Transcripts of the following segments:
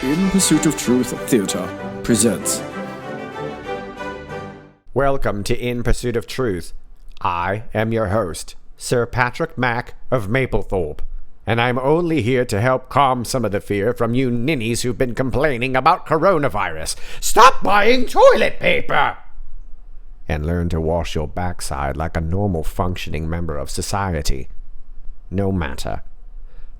In Pursuit of Truth Theater presents. Welcome to In Pursuit of Truth. I am your host, Sir Patrick Mack of Maplethorpe, and I'm only here to help calm some of the fear from you ninnies who've been complaining about coronavirus. Stop buying toilet paper! And learn to wash your backside like a normal functioning member of society. No matter.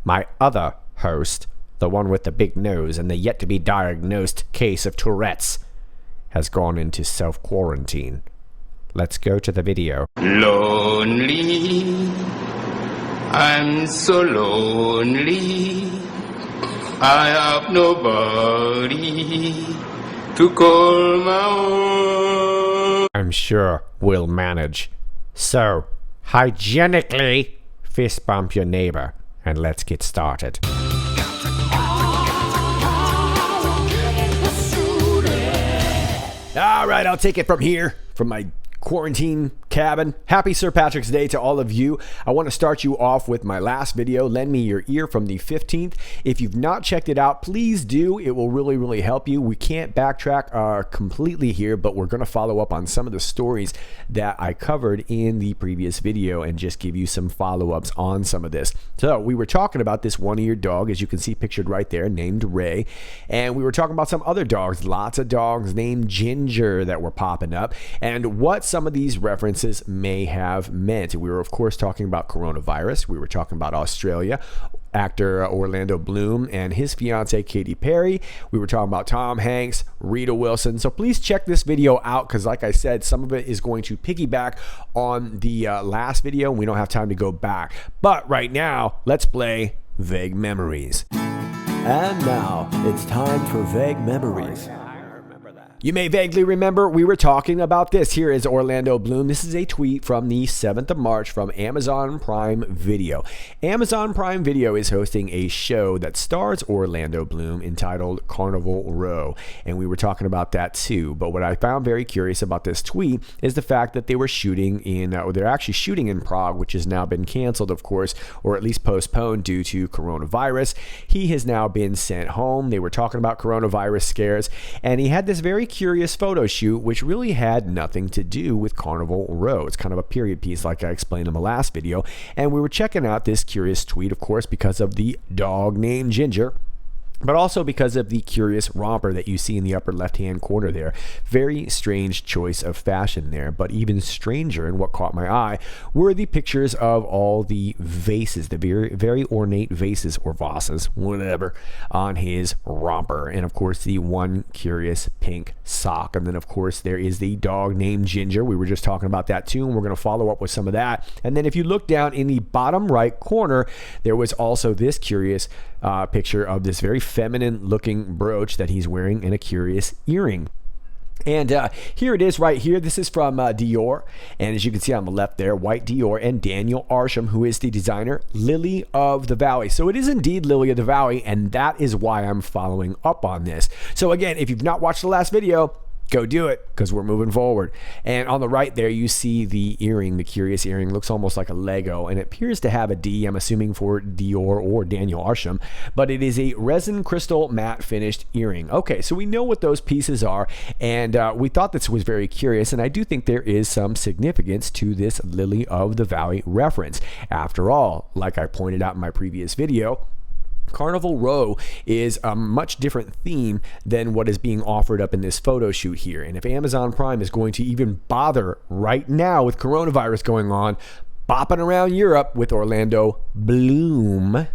My other host, the one with the big nose and the yet-to-be-diagnosed case of Tourette's, has gone into self-quarantine. Let's go to the video. Lonely, I'm so lonely, I have nobody to call my own. I'm sure we'll manage. So, hygienically, fist bump your neighbor, and let's get started. All right, I'll take it from here, from my quarantine cabin. Happy Sir Patrick's Day to all of you. I want to start you off with my last video, Lend Me Your Ear, from the 15th. If you've not checked it out, please do. It will really help you. We can't backtrack completely here, but we're going to follow up on some of the stories that I covered in the previous video and just give you some follow-ups on some of this. So we were talking about this one-eared dog, as you can see pictured right there, named Ray, and we were talking about some other dogs, lots of dogs named Ginger that were popping up, and what some of these references may have meant. We were, of course, talking about coronavirus. We were talking about Australia, actor Orlando Bloom and his fiancee Katy Perry. We were talking about Tom Hanks, Rita Wilson. So please check this video out because, like I said, some of it is going to piggyback on the last video, and we don't have time to go back. But right now, let's play Vague Memories. And now, it's time for Vague Memories. You may vaguely remember we were talking about this. Here is Orlando Bloom. This is a tweet from the 7th of March from Amazon Prime Video. Amazon Prime Video is hosting a show that stars Orlando Bloom entitled Carnival Row. And we were talking about that too. But what I found very curious about this tweet is the fact that they were shooting in, they're actually shooting in Prague, which has now been canceled, of course, or at least postponed due to coronavirus. He has now been sent home. They were talking about coronavirus scares, and he had this very curious photo shoot which really had nothing to do with Carnival Row. It's kind of a period piece like I explained in the last video, and we were checking out this curious tweet, of course, because of the dog named Ginger, but also because of the curious romper that you see in the upper left-hand corner there. Very strange choice of fashion there, but even stranger, and what caught my eye, were the pictures of all the vases, the very ornate vases or vases, whatever, on his romper. And of course, the one curious pink sock. And then, of course, there is the dog named Ginger. We were just talking about that too, and we're going to follow up with some of that. And then if you look down in the bottom right corner, there was also this curious picture of this very feminine looking brooch that he's wearing and a curious earring. And here it is right here. This is from Dior. And as you can see on the left there, White Dior and Daniel Arsham, who is the designer, Lily of the Valley. So it is indeed Lily of the Valley, and that is why I'm following up on this. So again, if you've not watched the last video, go do it, because we're moving forward. And on the right there, you see the earring, the curious earring. Looks almost like a Lego, and it appears to have a D, I'm assuming for Dior or Daniel Arsham, but it is a resin crystal matte finished earring. Okay, so we know what those pieces are, and we thought this was very curious, and I do think there is some significance to this Lily of the Valley reference. After all, like I pointed out in my previous video, Carnival Row is a much different theme than what is being offered up in this photo shoot here. And if Amazon Prime is going to even bother right now with coronavirus going on, bopping around Europe with Orlando Bloom,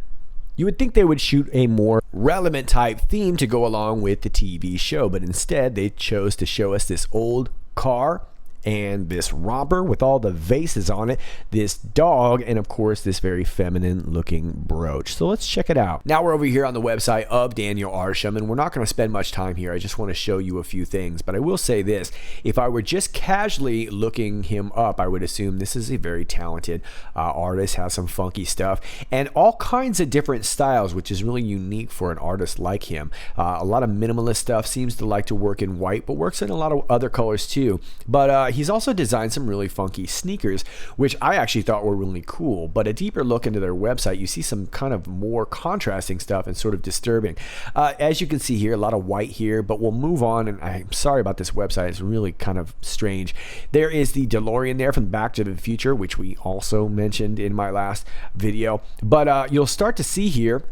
you would think they would shoot a more relevant type theme to go along with the TV show. But instead, they chose to show us this old car and this romper with all the vases on it, this dog, and of course this very feminine looking brooch. So let's check it out. Now we're over here on the website of Daniel Arsham, and we're not going to spend much time here. I just want to show you a few things, but I will say this: if I were just casually looking him up, I would assume this is a very talented artist, has some funky stuff and all kinds of different styles, which is really unique for an artist like him. A lot of minimalist stuff, seems to like to work in white, but works in a lot of other colors too. But he's also designed some really funky sneakers, which I actually thought were really cool. But a deeper look into their website, you see some kind of more contrasting stuff and sort of disturbing. As you can see here, a lot of white here, but we'll move on. And I'm sorry about this website. It's really kind of strange. There is the DeLorean there from Back to the Future, which we also mentioned in my last video. But you'll start to see here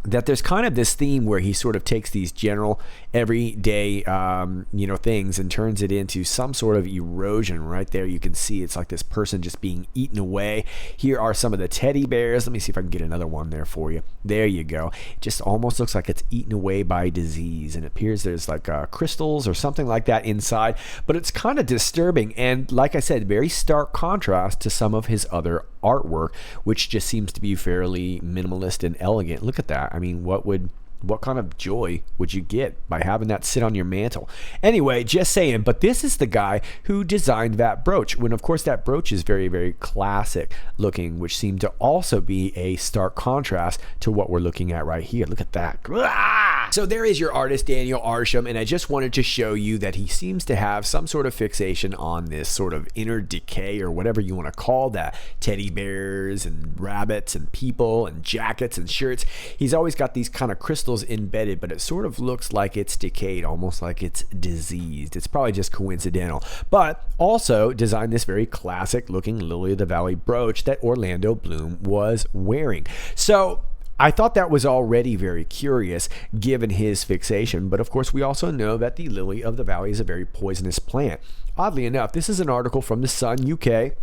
that there's kind of this theme where he sort of takes these general everyday things and turns it into some sort of erosion. Right there you can see it's like this person just being eaten away. Here are some of the teddy bears. Let me see if I can get another one there for you. There you go. It just almost looks like it's eaten away by disease, and it appears there's like crystals or something like that inside, but it's kind of disturbing, and like I said, very stark contrast to some of his other artwork, which just seems to be fairly minimalist and elegant. Look at that. I mean, what kind of joy would you get by having that sit on your mantle? Anyway, just saying, but this is the guy who designed that brooch, when of course that brooch is very, very classic looking, which seemed to also be a stark contrast to what we're looking at right here. Look at that. So there is your artist, Daniel Arsham, and I just wanted to show you that he seems to have some sort of fixation on this sort of inner decay, or whatever you want to call that. Teddy bears and rabbits and people and jackets and shirts. He's always got these kind of crystals embedded, but it sort of looks like it's decayed, almost like it's diseased. It's probably just coincidental. But also designed this very classic looking Lily of the Valley brooch that Orlando Bloom was wearing. So I thought that was already very curious given his fixation, but of course we also know that the Lily of the Valley is a very poisonous plant. Oddly enough, this is an article from the Sun UK,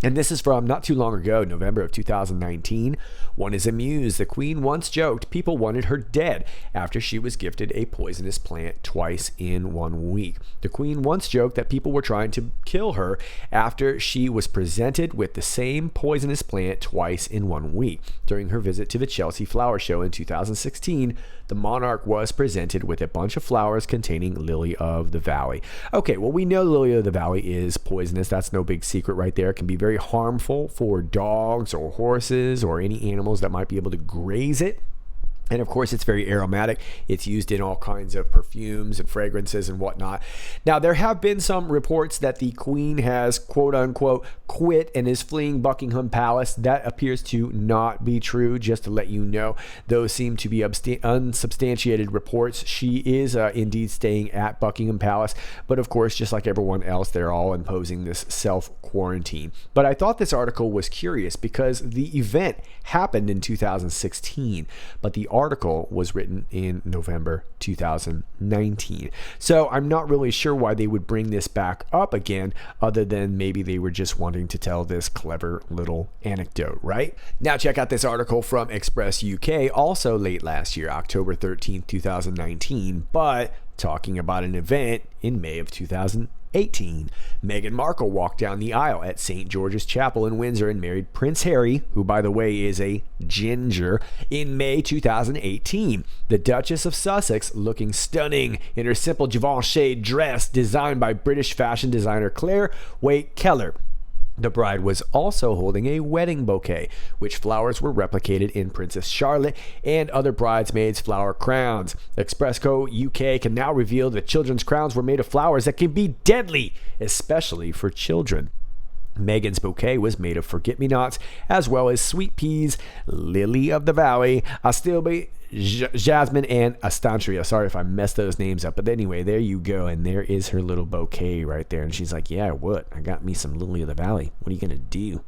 and this is from not too long ago, November of 2019. One is amused. The Queen once joked people wanted her dead after she was gifted a poisonous plant twice in 1 week. The Queen once joked that people were trying to kill her after she was presented with the same poisonous plant twice in 1 week. During her visit to the Chelsea Flower Show in 2016, the monarch was presented with a bunch of flowers containing Lily of the Valley. Okay, well, we know Lily of the Valley is poisonous. That's no big secret right there. It can be very harmful for dogs or horses or any animals that might be able to graze it. And of course, it's very aromatic. It's used in all kinds of perfumes and fragrances and whatnot. Now, there have been some reports that the Queen has, quote unquote, quit and is fleeing Buckingham Palace. That appears to not be true, just to let you know. Those seem to be unsubstantiated reports. She is indeed staying at Buckingham Palace. But of course, just like everyone else, they're all imposing this self-quarantine. But I thought this article was curious because the event happened in 2016, but the article was written in November 2019. So I'm not really sure why they would bring this back up again, other than maybe they were just wanting to tell this clever little anecdote, right? Now check out this article from Express UK, also late last year, October 13th, 2019, but talking about an event in May of 2018. Meghan Markle walked down the aisle at St. George's Chapel in Windsor and married Prince Harry, who by the way is a ginger, in May 2018. The Duchess of Sussex looking stunning in her simple Givenchy dress designed by British fashion designer Claire Waite Keller. The bride was also holding a wedding bouquet, which flowers were replicated in Princess Charlotte and other bridesmaids' flower crowns. Expressco UK can now reveal that children's crowns were made of flowers that can be deadly, especially for children. Meghan's bouquet was made of forget-me-nots, as well as sweet peas, lily of the valley, astilbe, jasmine, and astantria. Sorry if I messed those names up, but anyway, there you go, and there is her little bouquet right there. And she's like, yeah, what? I got me some lily of the valley. What are you gonna do,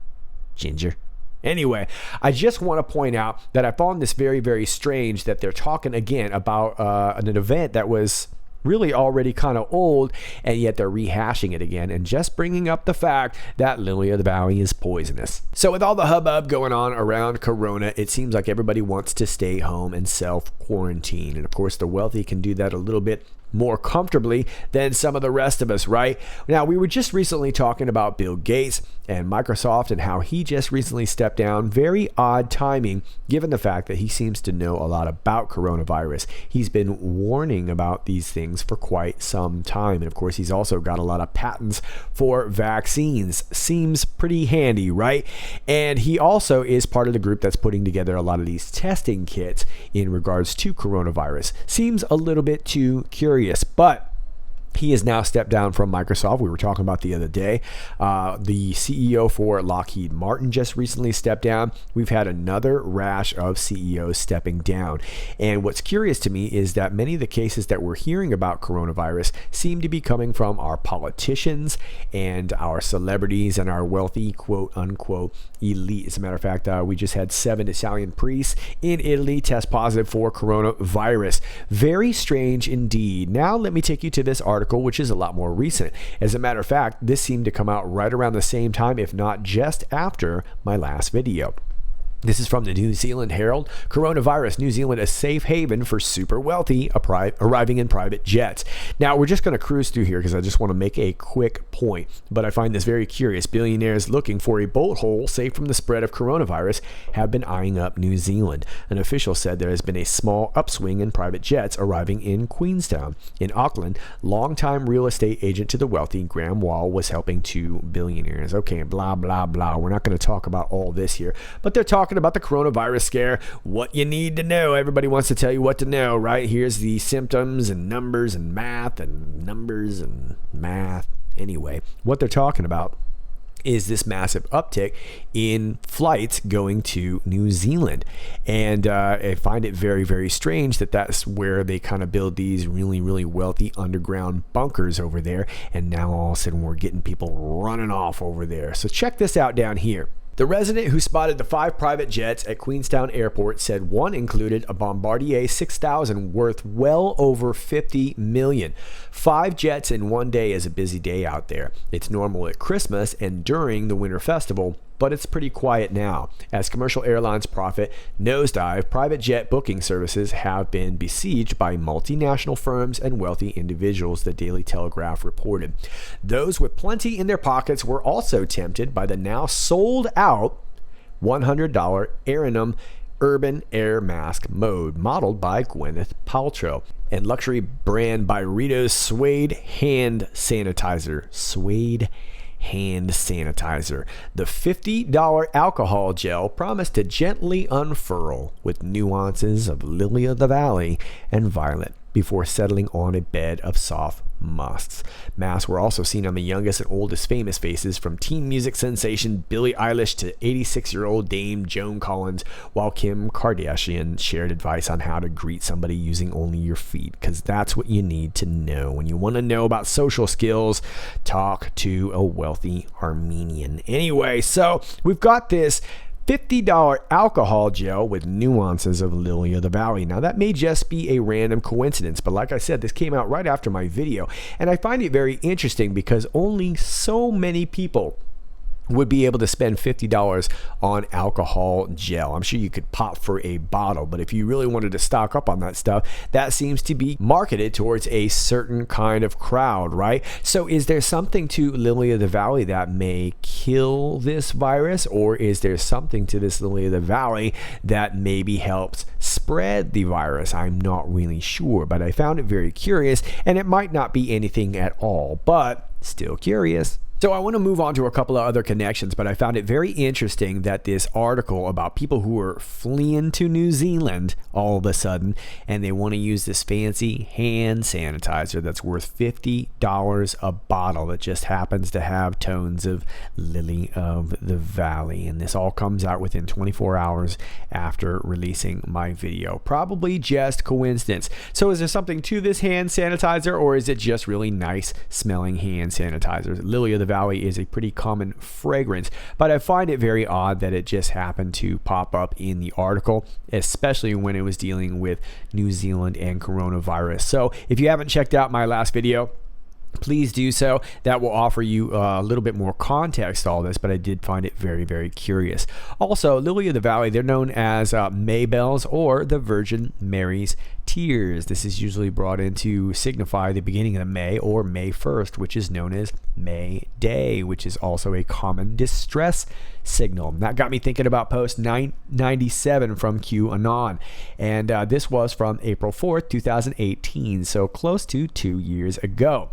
ginger? Anyway, I just want to point out that I found this very, very strange that they're talking again about an event that was really already kind of old, and yet they're rehashing it again and just bringing up the fact that Lily of the Valley is poisonous. So with all the hubbub going on around Corona, it seems like everybody wants to stay home and self-quarantine. And of course, the wealthy can do that a little bit more comfortably than some of the rest of us, right? Now, we were just recently talking about Bill Gates and Microsoft and how he just recently stepped down. Very odd timing, given the fact that he seems to know a lot about coronavirus. He's been warning about these things for quite some time. And of course, he's also got a lot of patents for vaccines. Seems pretty handy, right? And he also is part of the group that's putting together a lot of these testing kits in regards to coronavirus. Seems a little bit too curious, but He has now stepped down from Microsoft. We were talking about the other day. The CEO for Lockheed Martin just recently stepped down. We've had another rash of CEOs stepping down. And what's curious to me is that many of the cases that we're hearing about coronavirus seem to be coming from our politicians and our celebrities and our wealthy, quote unquote, elite. As a matter of fact, we just had 7 Italian priests in Italy test positive for coronavirus. Very strange indeed. Now let me take you to this article, which is a lot more recent. As a matter of fact, this seemed to come out right around the same time, if not just after my last video. This is from the New Zealand Herald. Coronavirus, New Zealand a safe haven for super wealthy arriving in private jets. Now, we're just going to cruise through here because I just want to make a quick point. But I find this very curious. Billionaires looking for a bolt hole safe from the spread of coronavirus have been eyeing up New Zealand. An official said there has been a small upswing in private jets arriving in Queenstown. In Auckland, longtime real estate agent to the wealthy, Graham Wall, was helping 2 billionaires. Okay, blah, blah, blah. We're not going to talk about all this here. But they're talking about the coronavirus scare, what you need to know. Everybody wants to tell you what to know, right? Here's the symptoms and numbers and math and numbers and math. Anyway, what they're talking about is this massive uptick in flights going to New Zealand. And I find it very, very strange that that's where they kind of build these really, really wealthy underground bunkers over there. And now all of a sudden we're getting people running off over there. So check this out down here. The resident who spotted the 5 private jets at Queenstown Airport said one included a Bombardier 6000 worth well over $50 million. 5 jets in one day is a busy day out there. It's normal at Christmas and during the Winter Festival, but it's pretty quiet now. As commercial airlines profit nosedive, private jet booking services have been besieged by multinational firms and wealthy individuals, the Daily Telegraph reported. Those with plenty in their pockets were also tempted by the now sold out $100 Aeronum Urban Air Mask mode, modeled by Gwyneth Paltrow, and luxury brand Byredo's Suede Hand Sanitizer. Suede hand sanitizer. The $50 alcohol gel promised to gently unfurl with nuances of lily of the valley and violet before settling on a bed of soft musks. Masks were also seen on the youngest and oldest famous faces, from teen music sensation Billie Eilish to 86-year-old Dame Joan Collins, while Kim Kardashian shared advice on how to greet somebody using only your feet, because that's what you need to know. When you want to know about social skills, talk to a wealthy Armenian. Anyway, so we've got this $50 alcohol gel with nuances of lily of the valley. Now, that may just be a random coincidence, but like I said, this came out right after my video, and I find it very interesting because only so many people would be able to spend $50 on alcohol gel. I'm sure you could pop for a bottle, but if you really wanted to stock up on that stuff, that seems to be marketed towards a certain kind of crowd, right? So is there something to lily of the valley that may kill this virus, or is there something to this lily of the valley that maybe helps spread the virus? I'm not really sure, but I found it very curious, and it might not be anything at all, but still curious. So I want to move on to a couple of other connections, but I found it very interesting that this article about people who are fleeing to New Zealand all of a sudden, and they want to use this fancy hand sanitizer that's worth $50 a bottle that just happens to have tones of lily of the valley. And this all comes out within 24 hours after releasing my video. Probably just coincidence. So is there something to this hand sanitizer, or is it just really nice smelling hand sanitizer? Lily of the Valley is a pretty common fragrance, but I find it very odd that it just happened to pop up in the article, especially when it was dealing with New Zealand and coronavirus. So if you haven't checked out my last video, please do so. That will offer you a little bit more context to all this, but I did find it very, very curious. Also, Lily of the Valley, they're known as Maybells or the Virgin Mary's Tears. This is usually brought in to signify the beginning of May or May 1st, which is known as May Day, which is also a common distress signal. That got me thinking about post 997 from QAnon, and this was from April 4th, 2018, so close to 2 years ago,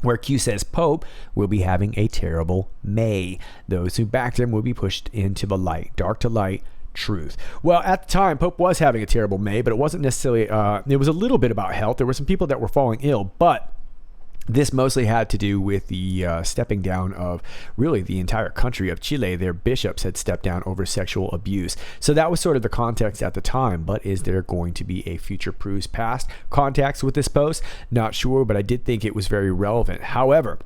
where Q says Pope will be having a terrible May. Those who backed him will be pushed into the light, dark to light, truth. Well, at the time, Pope was having a terrible May, but it wasn't necessarily, it was a little bit about health. There were some people that were falling ill, but This mostly had to do with the stepping down of really the entire country of Chile. Their bishops had stepped down over sexual abuse. So that was sort of the context at the time. But is there going to be a future Proust past context with this post? Not sure, but I did think it was very relevant. However,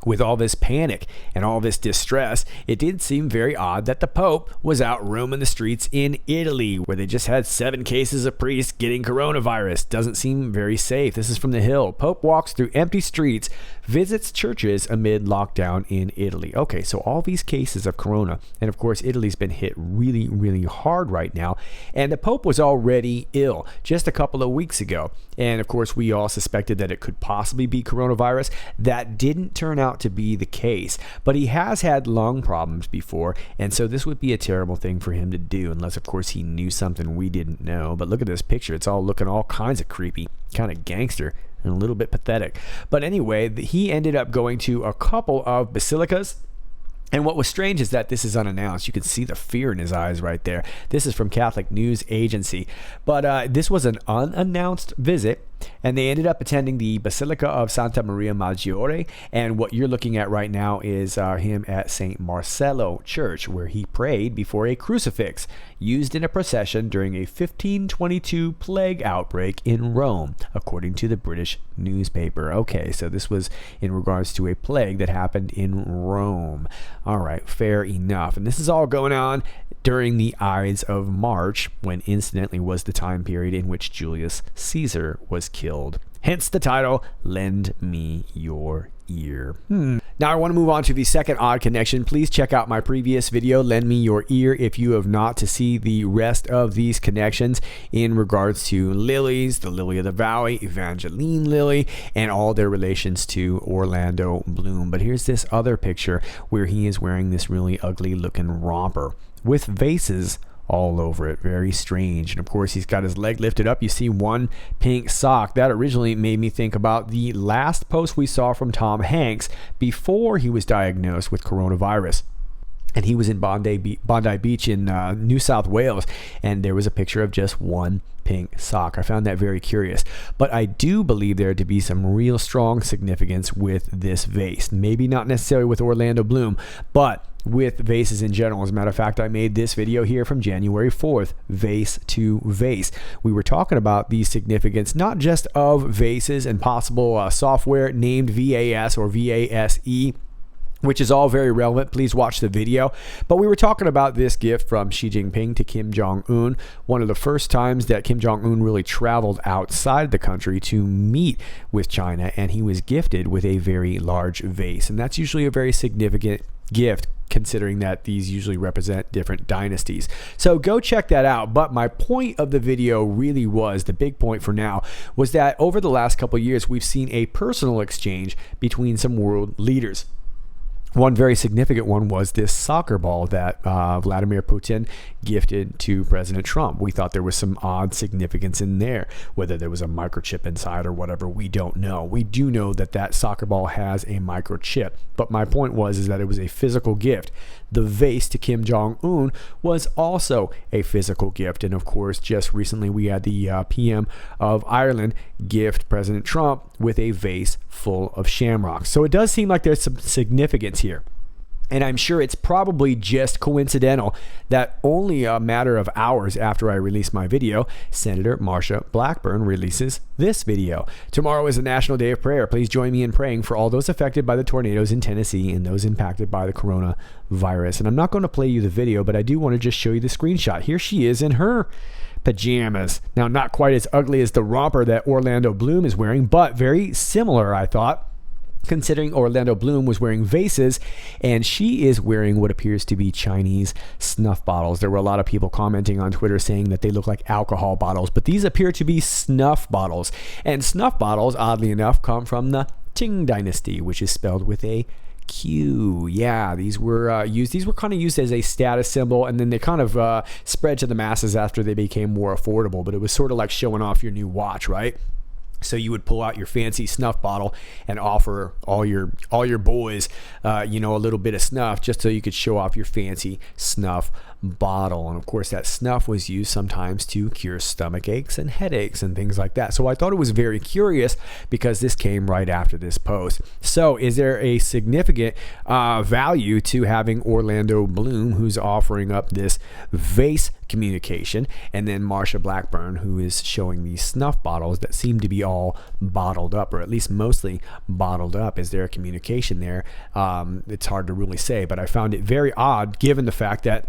with all this panic and all this distress, it did seem very odd that the Pope was out roaming the streets in Italy, where they just had 7 cases of priests getting coronavirus. Doesn't seem very safe. This is from The Hill. Pope walks through empty streets, visits churches amid lockdown in Italy. Okay, so all these cases of corona, and of course Italy's been hit really, really hard right now, and the Pope was already ill just a couple of weeks ago. And of course we all suspected that it could possibly be coronavirus. That didn't turn out to be the case, but he has had lung problems before, and so this would be a terrible thing for him to do, unless of course he knew something we didn't know. But look at this picture. It's all looking all kinds of creepy, kind of gangster, and a little bit pathetic. But anyway, he ended up going to a couple of basilicas. And what was strange is that this is unannounced. You can see the fear in his eyes right there. This is from Catholic News Agency. But this was an unannounced visit, and they ended up attending the Basilica of Santa Maria Maggiore. And what you're looking at right now is him at St. Marcello Church, where he prayed before a crucifix used in a procession during a 1522 plague outbreak in Rome, according to the British newspaper. Okay, so this was in regards to a plague that happened in Rome. All right, fair enough. And this is all going on during the Ides of March, when incidentally was the time period in which Julius Caesar was killed. Hence the title, Lend Me Your Ear. Now I want to move on to the second odd connection. Please check out my previous video, Lend Me Your Ear, if you have not, to see the rest of these connections in regards to lilies, the lily of the valley, Evangeline lily, and all their relations to Orlando Bloom. But here's this other picture where he is wearing this really ugly looking romper with vases all over it. Very strange. And of course he's got his leg lifted up. You see one pink sock. That originally made me think about the last post we saw from Tom Hanks before he was diagnosed with coronavirus. And he was in Bondi Beach in New South Wales, and there was a picture of just one pink sock. I found that very curious. But I do believe there to be some real strong significance with this vase. Maybe not necessarily with Orlando Bloom, but with vases in general. As a matter of fact, I made this video here from January 4th, Vase to Vase. We were talking about the significance not just of vases and possible software named VAS or VASE, which is all very relevant. Please watch the video. But we were talking about this gift from Xi Jinping to Kim Jong-un, one of the first times that Kim Jong-un really traveled outside the country to meet with China, and he was gifted with a very large vase. And that's usually a very significant gift, considering that these usually represent different dynasties. So go check that out. But my point of the video really was, the big point for now, was that over the last couple of years, we've seen a personal exchange between some world leaders. One very significant one was this soccer ball that Vladimir Putin gifted to President Trump. We thought there was some odd significance in there. Whether there was a microchip inside or whatever, we don't know. We do know that that soccer ball has a microchip. But my point was that it was a physical gift. The vase to Kim Jong-un was also a physical gift. And of course, just recently we had the PM of Ireland gift President Trump with a vase full of shamrocks. So it does seem like there's some significance here. And I'm sure it's probably just coincidental that only a matter of hours after I release my video, Senator Marsha Blackburn releases this video. Tomorrow is a National Day of Prayer. Please join me in praying for all those affected by the tornadoes in Tennessee and those impacted by the coronavirus. And I'm not going to play you the video, but I do want to just show you the screenshot. Here she is in her pajamas. Now, not quite as ugly as the romper that Orlando Bloom is wearing, but very similar, I thought, considering Orlando Bloom was wearing vases and she is wearing what appears to be Chinese snuff bottles. There were a lot of people commenting on Twitter saying that they look like alcohol bottles, but these appear to be snuff bottles. And snuff bottles, oddly enough, come from the Qing dynasty, which is spelled with a Q. Yeah, these were used. These were kind of used as a status symbol, and then they kind of spread to the masses after they became more affordable. But it was sort of like showing off your new watch, right? So you would pull out your fancy snuff bottle and offer all your boys, a little bit of snuff, just so you could show off your fancy snuff bottle. And of course, that snuff was used sometimes to cure stomach aches and headaches and things like that. So I thought it was very curious because this came right after this post. So is there a significant value to having Orlando Bloom, who's offering up this vase communication, and then Marsha Blackburn, who is showing these snuff bottles that seem to be all bottled up, or at least mostly bottled up? Is there a communication there? It's hard to really say, but I found it very odd given the fact that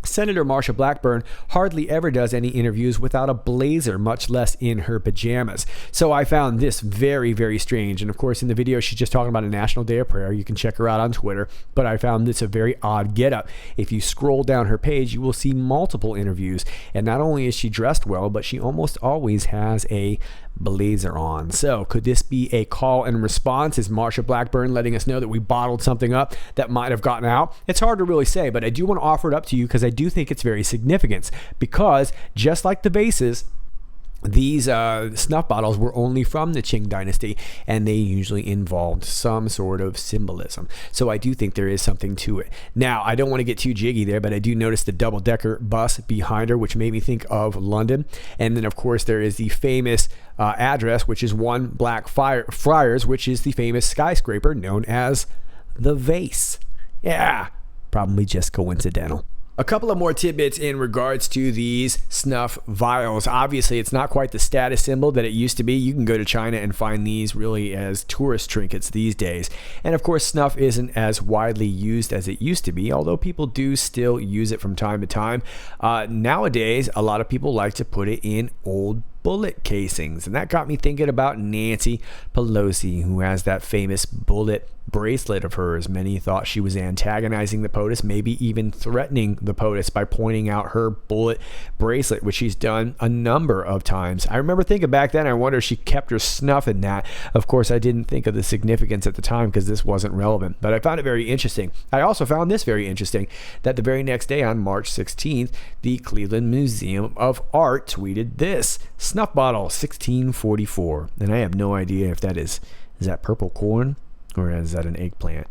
Senator Marsha Blackburn hardly ever does any interviews without a blazer, much less in her pajamas. So I found this very, very strange. And of course, in the video, she's just talking about a National Day of Prayer. You can check her out on Twitter. But I found this a very odd getup. If you scroll down her page, you will see multiple interviews. And not only is she dressed well, but she almost always has a blazer on. So could this be a call and response? Is Marsha Blackburn letting us know that we bottled something up that might have gotten out? It's hard to really say, but I do want to offer it up to you because I do think it's very significant, because just like the vases, these snuff bottles were only from the Qing dynasty, and they usually involved some sort of symbolism. So I do think there is something to it. Now, I don't want to get too jiggy there, but I do notice the double-decker bus behind her, which made me think of London. And then, of course, there is the famous address, which is 1 Blackfriars, which is the famous skyscraper known as the Vase. Yeah, probably just coincidental. A couple of more tidbits in regards to these snuff vials. Obviously, it's not quite the status symbol that it used to be. You can go to China and find these really as tourist trinkets these days. And of course, snuff isn't as widely used as it used to be, although people do still use it from time to time. Nowadays, a lot of people like to put it in old bullet casings. And that got me thinking about Nancy Pelosi, who has that famous bullet bracelet of hers. Many thought she was antagonizing the POTUS, maybe even threatening the POTUS by pointing out her bullet bracelet, which she's done a number of times. I remember thinking back then, I wonder if she kept her snuff in that. Of course, I didn't think of the significance at the time because this wasn't relevant, but I found it very interesting. I also found this very interesting, that the very next day on March 16th, the Cleveland Museum of Art tweeted this: snuff bottle 1644. And I have no idea if that is that purple corn, or is that an eggplant,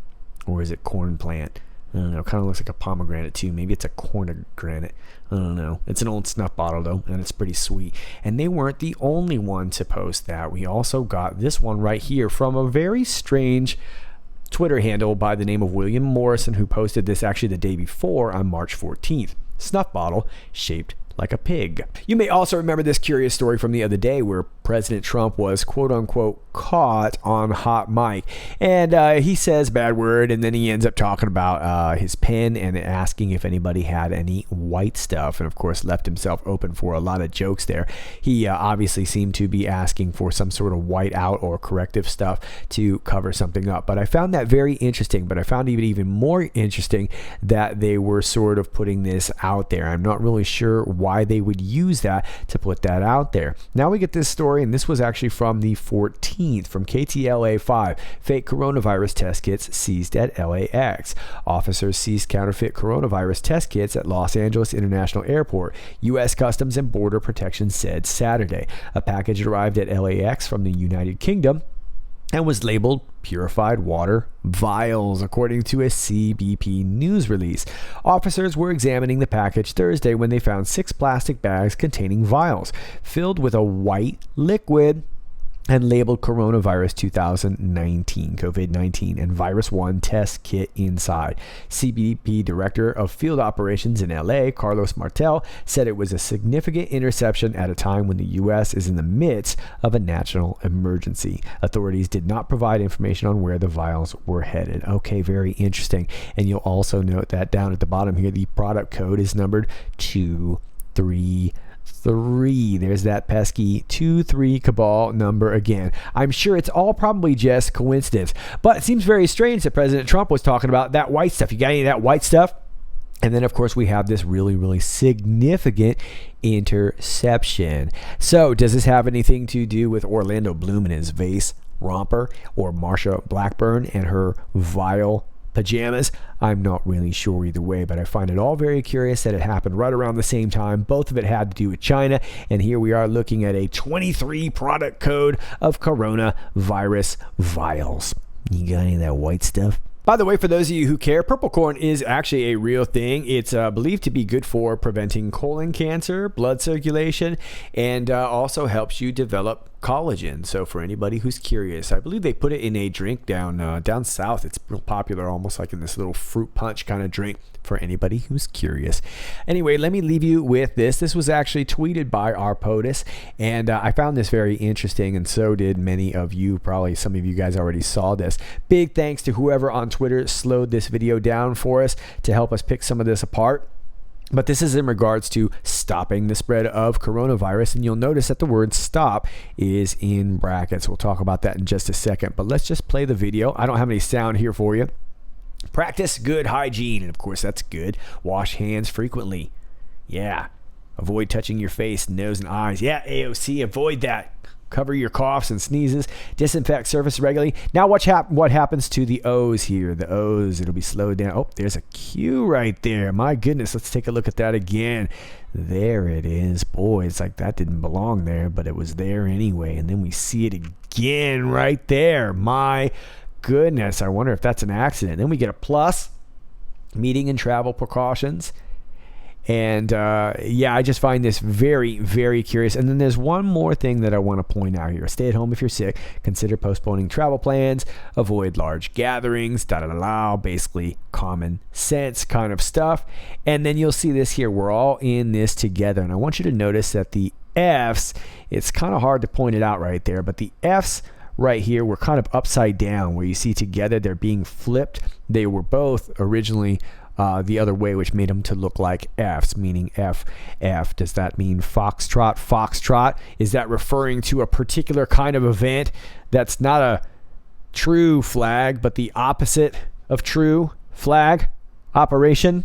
or is it corn plant? I don't know. Kind of looks like a pomegranate too. Maybe it's a cornogranate. I don't know. It's an old snuff bottle though, and it's pretty sweet. And they weren't the only one to post that. We also got this one right here from a very strange Twitter handle by the name of William Morrison, who posted this actually the day before on March 14th. Snuff bottle shaped like a pig. You may also remember this curious story from the other day where President Trump was quote unquote caught on hot mic, and he says bad word, and then he ends up talking about his pen and asking if anybody had any white stuff, and of course left himself open for a lot of jokes there. He obviously seemed to be asking for some sort of white out or corrective stuff to cover something up, but I found that very interesting. But I found it even more interesting that they were sort of putting this out there. I'm not really sure why they would use that to put that out there. Now we get this story, and this was actually from the 14th from KTLA 5. Fake coronavirus test kits seized at LAX. Officers seized counterfeit coronavirus test kits at Los Angeles International Airport, U.S. Customs and Border Protection said Saturday. A package arrived at LAX from the United Kingdom and was labeled purified water vials, according to a CBP news release. Officers were examining the package Thursday when they found 6 plastic bags containing vials filled with a white liquid and labeled coronavirus 2019, COVID-19, and virus 1 test kit inside. CBP Director of Field Operations in LA, Carlos Martel, said it was a significant interception at a time when the U.S. is in the midst of a national emergency. Authorities did not provide information on where the vials were headed. Okay, very interesting. And you'll also note that down at the bottom here, the product code is numbered 233. There's that pesky 23 cabal number again. I'm sure it's all probably just coincidence, but it seems very strange that President Trump was talking about that white stuff. You got any of that white stuff? And then, of course, we have this really, really significant interception. So does this have anything to do with Orlando Bloom and his vase romper, or Marsha Blackburn and her vile pajamas? I'm not really sure either way, but I find it all very curious that it happened right around the same time. Both of it had to do with China, and here we are looking at a 23 product code of coronavirus vials. You got any of that white stuff? By the way, for those of you who care, purple corn is actually a real thing. It's believed to be good for preventing colon cancer, blood circulation, and also helps you develop collagen. So for anybody who's curious, I believe they put it in a drink down south. It's real popular, almost like in this little fruit punch kind of drink for anybody who's curious. Anyway, let me leave you with this. This was actually tweeted by our POTUS, and I found this very interesting, and so did many of you. Probably some of you guys already saw this. Big thanks to whoever on Twitter slowed this video down for us to help us pick some of this apart. But this is in regards to stopping the spread of coronavirus, and you'll notice that the word stop is in brackets. We'll talk about that in just a second, but let's just play the video. I don't have any sound here for you. Practice good hygiene, and of course that's good. Wash hands frequently. Yeah. Avoid touching your face, nose, and eyes. Yeah, AOC, avoid that. Cover your coughs and sneezes. Disinfect surface regularly. Now what happens to the O's here? The O's, it'll be slowed down. Oh, there's a Q right there. My goodness, let's take a look at that again. There it is. Boy, it's like that didn't belong there, but it was there anyway. And then we see it again right there. My goodness, I wonder if that's an accident. Then we get a plus, meeting and travel precautions. And yeah, I just find this very, very curious. And then there's one more thing that I want to point out here. Stay at home if you're sick. Consider postponing travel plans. Avoid large gatherings. Basically common sense kind of stuff. And then you'll see this here. We're all in this together. And I want you to notice that the F's, it's kind of hard to point it out right there, but the F's right here were kind of upside down, where you see together they're being flipped. They were both originally the other way, which made them to look like F's, meaning F. Does that mean foxtrot? Foxtrot? Is that referring to a particular kind of event that's not a true flag, but the opposite of true flag operation?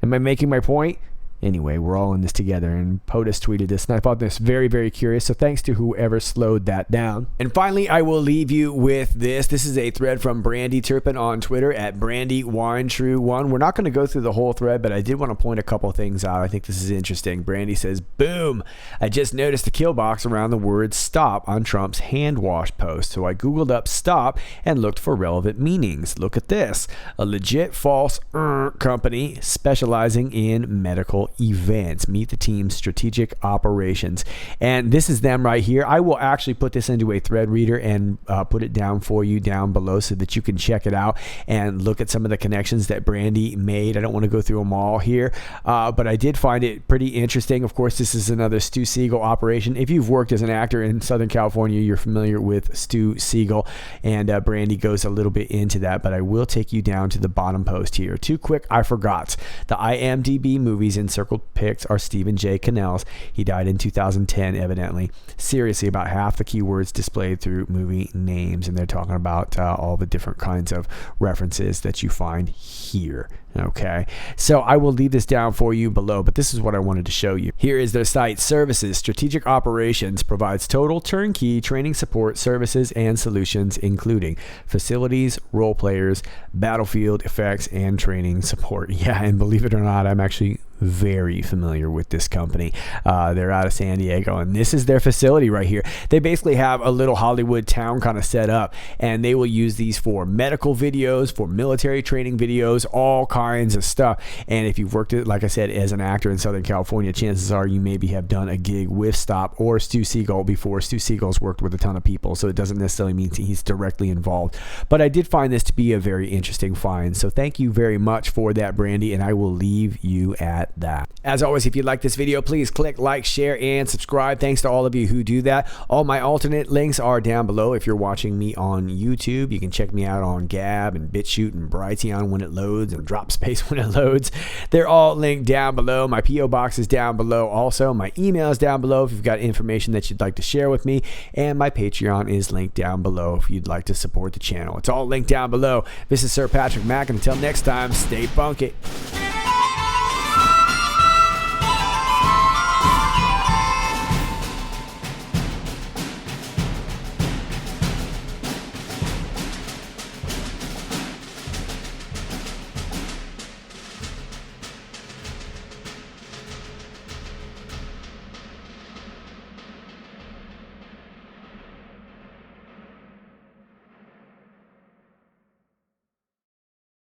Am I making my point? Anyway, we're all in this together, and POTUS tweeted this, and I thought this very, very curious, so thanks to whoever slowed that down. And finally, I will leave you with this. This is a thread from Brandy Turpin on Twitter at BrandyWine1. We're not going to go through the whole thread, but I did want to point a couple things out. I think this is interesting. Brandy says, boom, I just noticed a kill box around the word stop on Trump's hand wash post, so I Googled up stop and looked for relevant meanings. Look at this. A legit false company specializing in medical events. Meet the team's strategic operations. And this is them right here. I will actually put this into a thread reader and put it down for you down below so that you can check it out and look at some of the connections that Brandy made. I don't want to go through them all here, but I did find it pretty interesting. Of course, this is another Stu Siegel operation. If you've worked as an actor in Southern California, you're familiar with Stu Siegel, and Brandy goes a little bit into that, but I will take you down to the bottom post here. Too quick, I forgot. The IMDb movies in circled pics are Stephen J. Cannell's. He died in 2010, evidently. Seriously, about half the keywords displayed through movie names, and they're talking about all the different kinds of references that you find here. Okay, so I will leave this down for you below, but this is what I wanted to show you. Here is their site. Services. Strategic Operations provides total turnkey training support services and solutions, including facilities, role players, battlefield effects, and training support. Yeah, and believe it or not, I'm actually very familiar with this company. They're out of San Diego, and this is their facility right here. They basically have a little Hollywood town kind of set up, and they will use these for medical videos, for military training videos, all kinds of stuff. And if you've worked, like I said, as an actor in Southern California, chances are you maybe have done a gig with Stop or Stu Siegel before. Stu Siegel's worked with a ton of people, so it doesn't necessarily mean he's directly involved. But I did find this to be a very interesting find, so thank you very much for that, Brandy, and I will leave you at that. As always, if you like this video, please click like, share, and subscribe. Thanks to all of you who do that. All my alternate links are down below. If you're watching me on YouTube, you can check me out on Gab and BitChute and Brighteon when it loads, and DropSpace when it loads. They're all linked down below. My P.O. box is down below also. My email is down below if you've got information that you'd like to share with me, and my Patreon is linked down below if you'd like to support the channel. It's all linked down below. This is Sir Patrick Mack, and until next time, stay funky.